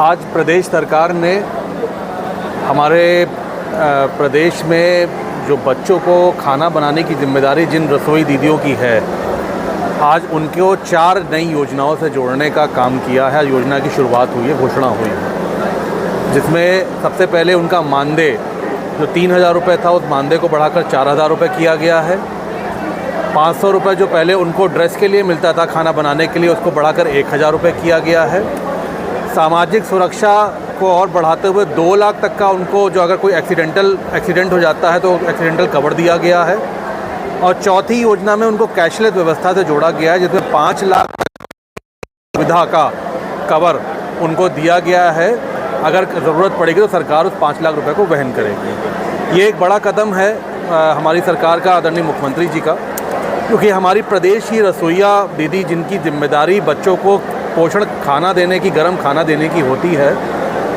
आज प्रदेश सरकार ने हमारे प्रदेश में जो बच्चों को खाना बनाने की जिम्मेदारी जिन रसोई दीदियों की है, आज उनको 4 नई योजनाओं से जोड़ने का काम किया है। योजना की शुरुआत हुई है, घोषणा हुई है, जिसमें सबसे पहले उनका मानदेय जो 3,000 रुपये था, उस मानदेय को बढ़ाकर 4,000 रुपये किया गया है। 500 रुपये जो पहले उनको ड्रेस के लिए मिलता था खाना बनाने के लिए, उसको बढ़ाकर 1,000 रुपये किया गया है। सामाजिक सुरक्षा को और बढ़ाते हुए 2 लाख तक का उनको, जो अगर कोई एक्सीडेंट हो जाता है तो एक्सीडेंटल कवर दिया गया है। और चौथी योजना में उनको कैशलेस व्यवस्था से जोड़ा गया है, जिसमें 5 लाख सुविधा का कवर उनको दिया गया है। अगर ज़रूरत पड़ेगी तो सरकार उस 5 लाख रुपए को वहन करेगी। ये एक बड़ा कदम है हमारी सरकार का, आदरणीय मुख्यमंत्री जी का, क्योंकि हमारी प्रदेश की रसोइया दीदी, जिनकी जिम्मेदारी बच्चों को पोषण खाना देने की, गर्म खाना देने की होती है,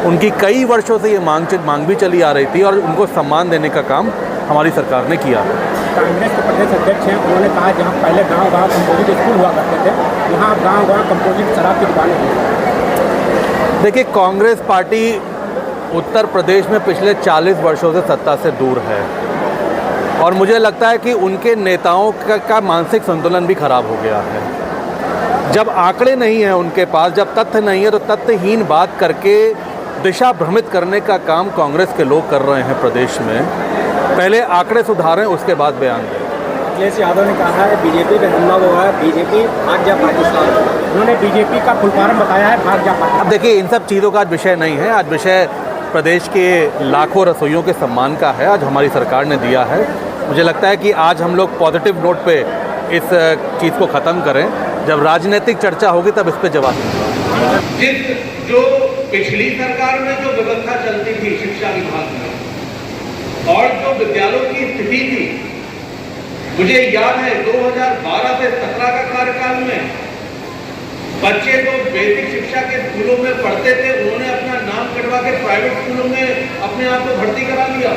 उनकी कई वर्षों से ये मांग भी चली आ रही थी और उनको सम्मान देने का काम हमारी सरकार ने किया है। कांग्रेस के प्रदेश अध्यक्ष हैं, उन्होंने कहा जहाँ पहले गांव-गांव कंपोजिट स्कूल हुआ करते थे, वहाँ गांव-गांव कंपोजिट शराब की दुकानें हैं। देखिए, कांग्रेस पार्टी उत्तर प्रदेश में पिछले 40 वर्षों से सत्ता से दूर है और मुझे लगता है कि उनके नेताओं का मानसिक संतुलन भी खराब हो गया है। जब आंकड़े नहीं हैं उनके पास, जब तथ्य नहीं है, तो तथ्यहीन बात करके दिशा भ्रमित करने का काम कांग्रेस के लोग कर रहे हैं प्रदेश में। पहले आंकड़े सुधारें, उसके बाद बयान दें। अखिलेश यादव ने कहा है बीजेपी पे हमला हुआ है, बीजेपी भाग जा पाकिस्तान। उन्होंने बीजेपी का फुल फॉर्म बताया है भाग जा पाकिस्तान। अब देखिए, इन सब चीज़ों का आज विषय नहीं है। आज विषय प्रदेश के लाखों रसोइयों के सम्मान का है, आज हमारी सरकार ने दिया है। मुझे लगता है कि आज हम लोग पॉजिटिव नोट पे इस चीज़ को ख़त्म करें। जब राजनीतिक चर्चा होगी तब इस पे जवाब देंगे। जो पिछली सरकार में जो व्यवस्था चलती थी शिक्षा विभाग में और जो विद्यालयों की स्थिति थी, मुझे याद है 2012 से 17 का कार्यकाल में बच्चे जो बेसिक शिक्षा के स्कूलों में पढ़ते थे, उन्होंने अपना नाम कटवा के प्राइवेट स्कूलों में अपने आप को भर्ती करा लिया।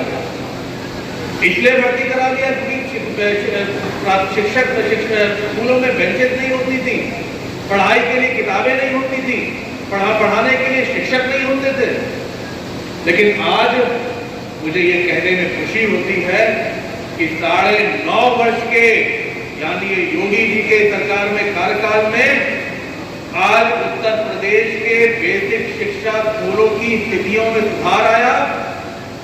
इसलिए भर्ती करा लिया क्योंकि शिक्षक स्कूलों में बेंचेस नहीं होती थी, पढ़ाई के लिए किताबें नहीं होती थी, पढ़ाने के लिए शिक्षक नहीं होते थे। लेकिन आज मुझे ये कहने में खुशी होती है कि 9.5 वर्ष के, यानी योगी जी के सरकार में कार्यकाल में, आज उत्तर प्रदेश के बेसिक शिक्षा स्कूलों की स्थितियों में सुधार आया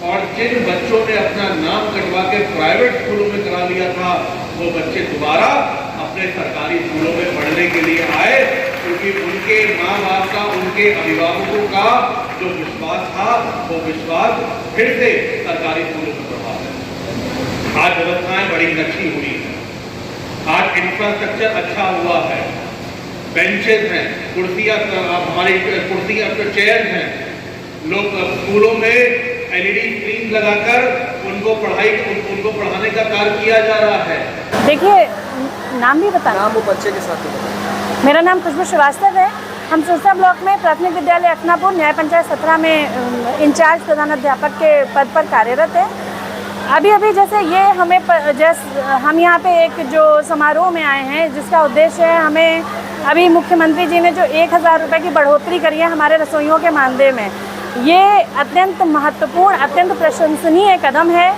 और जिन बच्चों ने अपना नाम कटवा के प्राइवेट स्कूलों में करा लिया था, वो बच्चे दोबारा अपने सरकारी स्कूलों में पढ़ने के लिए आए, क्योंकि उनके माँ बाप का, उनके अभिभावकों का जो विश्वास था, वो विश्वास फिर से सरकारी स्कूलों में बढ़ा है। आज व्यवस्थाएं बड़ी अच्छी हुई है, आज इंफ्रास्ट्रक्चर अच्छा हुआ है, बेंचेस हैं, कुर्सियाँ, हमारी कुर्सियाँ, चेयर हैं, लोग स्कूलों में LED स्क्रीन लगाकर उनको पढ़ाने का कार्य किया जा रहा है। देखिए, नाम भी बताना। नाम वो बच्चे के साथ। मेरा नाम खुशबू श्रीवास्तव है। हम सिरसा ब्लॉक में प्राथमिक विद्यालय अखनापुर न्याय पंचायत 17 में इंचार्ज प्रधानाध्यापक के पद पर कार्यरत है। अभी जैसे ये हम यहाँ पे एक जो समारोह में आए हैं, जिसका उद्देश्य है, हमें अभी मुख्यमंत्री जी ने जो 1,000 रुपये की बढ़ोतरी करी है हमारे रसोइयों के मानदेय में, ये अत्यंत महत्वपूर्ण, अत्यंत प्रशंसनीय कदम है,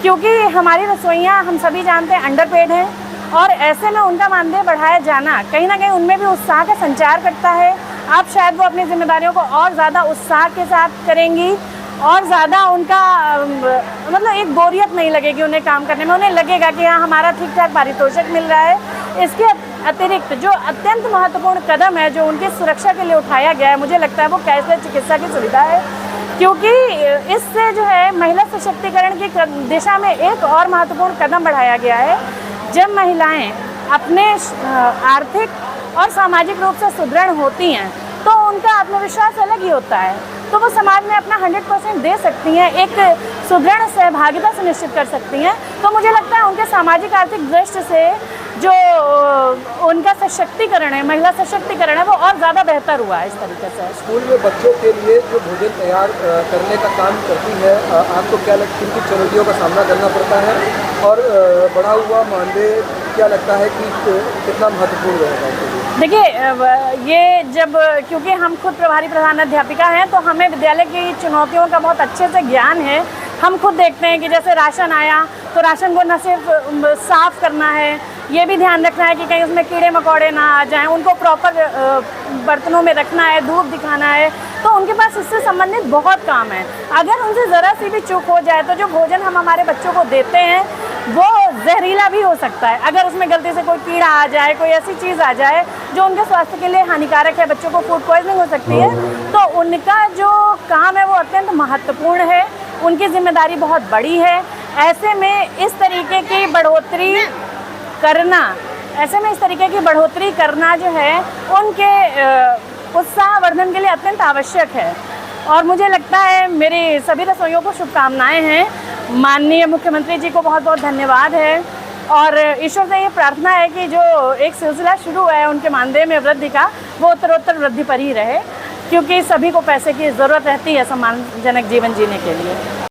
क्योंकि हमारी रसोइयाँ, हम सभी जानते हैं, अंडरपेड हैं और ऐसे में उनका मानदेय बढ़ाया जाना कहीं ना कहीं उनमें भी उत्साह का संचार करता है। आप शायद वो अपनी जिम्मेदारियों को और ज़्यादा उत्साह के साथ करेंगी और ज़्यादा उनका मतलब एक बोरियत नहीं लगेगी उन्हें काम करने में। उन्हें लगेगा कि हाँ, हमारा ठीक ठाक पारितोषिक मिल रहा है। इसके अतिरिक्त जो अत्यंत महत्वपूर्ण कदम है जो उनकी सुरक्षा के लिए उठाया गया है, मुझे लगता है वो कैशलेस चिकित्सा की सुविधा है, क्योंकि इससे जो है महिला सशक्तिकरण की दिशा में एक और महत्वपूर्ण कदम बढ़ाया गया है। जब महिलाएं अपने आर्थिक और सामाजिक रूप से सुदृढ़ होती हैं तो उनका आत्मविश्वास अलग ही होता है, तो वो समाज में अपना 100% दे सकती हैं, एक सुदृढ़ सहभागिता सुनिश्चित कर सकती हैं। तो मुझे लगता है उनके सामाजिक आर्थिक दृष्टि से जो उनका सशक्तिकरण है, महिला सशक्तिकरण है, वो और ज़्यादा बेहतर हुआ है इस तरीके से। स्कूल में बच्चों के लिए जो भोजन तैयार करने का काम करती है, आपको क्या लगता है किन चुनौतियों का सामना करना पड़ता है और बढ़ा हुआ मानदेय क्या लगता है कि कितना महत्वपूर्ण रहेगा इसके लिए? देखिए ये जब क्योंकि हम खुद प्रभारी प्रधानाध्यापिका हैं तो हमें विद्यालय की चुनौतियों का बहुत अच्छे से ज्ञान है। हम खुद देखते हैं कि जैसे राशन आया तो राशन को न सिर्फ साफ़ करना है, ये भी ध्यान रखना है कि कहीं उसमें कीड़े मकोड़े ना आ जाएं, उनको प्रॉपर बर्तनों में रखना है, धूप दिखाना है। तो उनके पास इससे संबंधित बहुत काम है। अगर उनसे ज़रा सी भी चूक हो जाए तो जो भोजन हम हमारे बच्चों को देते हैं वो जहरीला भी हो सकता है। अगर उसमें गलती से कोई कीड़ा आ जाए, कोई ऐसी चीज़ आ जाए जो उनके स्वास्थ्य के लिए हानिकारक है, बच्चों को फूड पॉइजनिंग हो सकती है, तो उनका जो काम है वो अत्यंत महत्वपूर्ण है, उनकी जिम्मेदारी बहुत बड़ी है। ऐसे में इस तरीके की बढ़ोतरी करना जो है उनके उत्साहवर्धन के लिए अत्यंत आवश्यक है। और मुझे लगता है मेरी सभी रसोइयों को शुभकामनाएं हैं। माननीय मुख्यमंत्री जी को बहुत बहुत धन्यवाद है और ईश्वर से ये प्रार्थना है कि जो एक सिलसिला शुरू है उनके मानदेय में वृद्धि का, वो उत्तरोत्तर वृद्धि पर ही रहे, क्योंकि सभी को पैसे की ज़रूरत रहती है सम्मानजनक जीवन जीने के लिए।